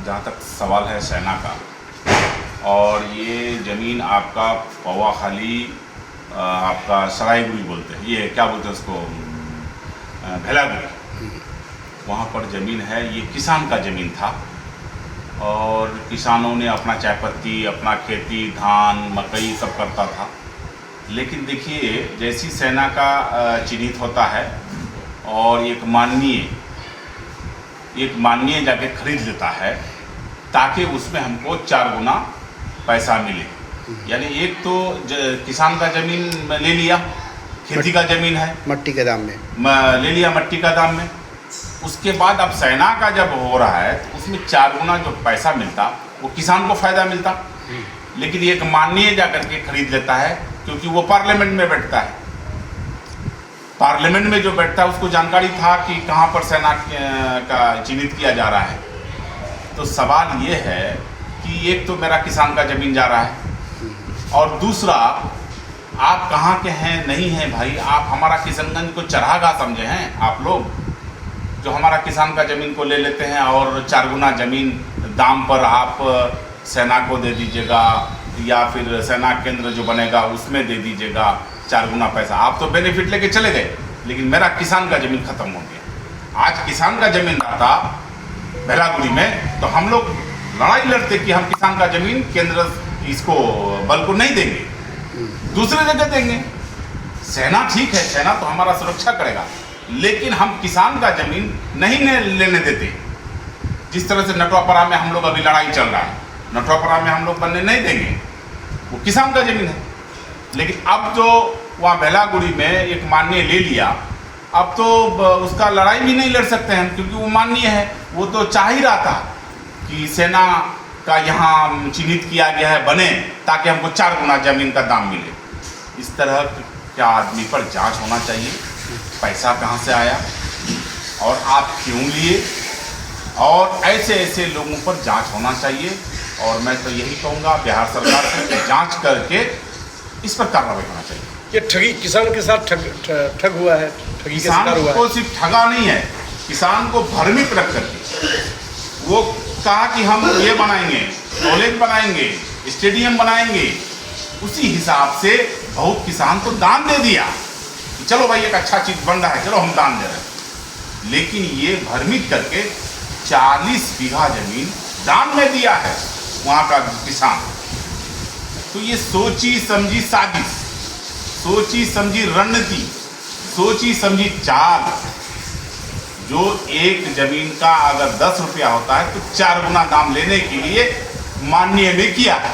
जहाँ तक सवाल है सेना का, और ये ज़मीन आपका पौवा खाली आपका सरायगुड़ी बोलते हैं, ये क्या बोलते हैं उसको, भेलागुड़ी, वहाँ पर ज़मीन है। ये किसान का ज़मीन था और किसानों ने अपना चायपत्ती, अपना खेती, धान, मकई सब करता था। लेकिन देखिए जैसी सेना का चिन्हित होता है और एक माननीय जाके खरीद लेता है ताकि उसमें हमको 4 गुना पैसा मिले। यानी एक तो किसान का ज़मीन ले लिया, खेती का ज़मीन है, मट्टी के दाम में ले लिया, मट्टी का दाम में। उसके बाद अब सेना का जब हो रहा है तो उसमें 4 गुना जो पैसा मिलता वो किसान को फ़ायदा मिलता। लेकिन एक माननीय जा करके खरीद लेता है क्योंकि वो पार्लियामेंट में बैठता है। पार्लियामेंट में जो बैठता है उसको जानकारी था कि कहाँ पर सेना का चिन्हित किया जा रहा है। तो सवाल ये है कि एक तो मेरा किसान का ज़मीन जा रहा है और दूसरा आप कहाँ के हैं नहीं हैं भाई, आप हमारा किशनगंज को चरागाह समझे हैं आप लोग, जो हमारा किसान का ज़मीन को ले लेते हैं और 4 गुना ज़मीन दाम पर आप सेना को दे दीजिएगा या फिर सेना केंद्र जो बनेगा उसमें दे दीजिएगा 4 गुना पैसा। आप तो बेनिफिट लेके चले गए, लेकिन मेरा किसान का ज़मीन ख़त्म हो गया। आज किसान का ज़मीन रहता भेलागुड़ी में तो हम लोग लड़ाई लड़ते कि हम किसान का ज़मीन केंद्र इसको बल को नहीं देंगे, दूसरे जगह देंगे। सेना ठीक है, सेना तो हमारा सुरक्षा करेगा, लेकिन हम किसान का ज़मीन नहीं लेने देते। जिस तरह से नटवापरा में हम लोग अभी लड़ाई चल रहा है, नटवापरा में हम लोग बनने नहीं देंगे, वो किसान का ज़मीन है। लेकिन अब जो वहाँ भेलागुड़ी में एक माननीय ले लिया, अब तो उसका लड़ाई भी नहीं लड़ सकते हैं क्योंकि वो माननीय है। वो तो चाह ही रहा था कि सेना का यहाँ चिन्हित किया गया है बने ताकि हमको 4 गुना ज़मीन का दाम मिले। इस तरह क्या आदमी पर जांच होना चाहिए, पैसा कहाँ से आया और आप क्यों लिए, और ऐसे लोगों पर जांच होना चाहिए। और मैं तो यही कहूँगा बिहार सरकार से जांच करके इस पर कार्रवाई होना चाहिए। ये ठगी किसान के साथ ठग हुआ है, ठगी के शिकार हुआ है। किसान को सिर्फ ठगा नहीं है, किसान को भ्रमित रख करके वो कहा कि हम ये बनाएंगे, कॉलेज बनाएंगे, स्टेडियम बनाएंगे। उसी हिसाब से बहुत किसान को दान दे दिया कि चलो भाई एक अच्छा चीज़ बन रहा है, चलो हम दान दे रहे हैं। लेकिन ये भ्रमित करके 40 बीघा ज़मीन दान में दिया है वहाँ का किसान। तो ये सोची समझी साजिश, सोची समझी रणनीति, सोची समझी चाल। जो एक ज़मीन का अगर 10 रुपया होता है तो 4 गुना दाम लेने के लिए माननीय ने किया है।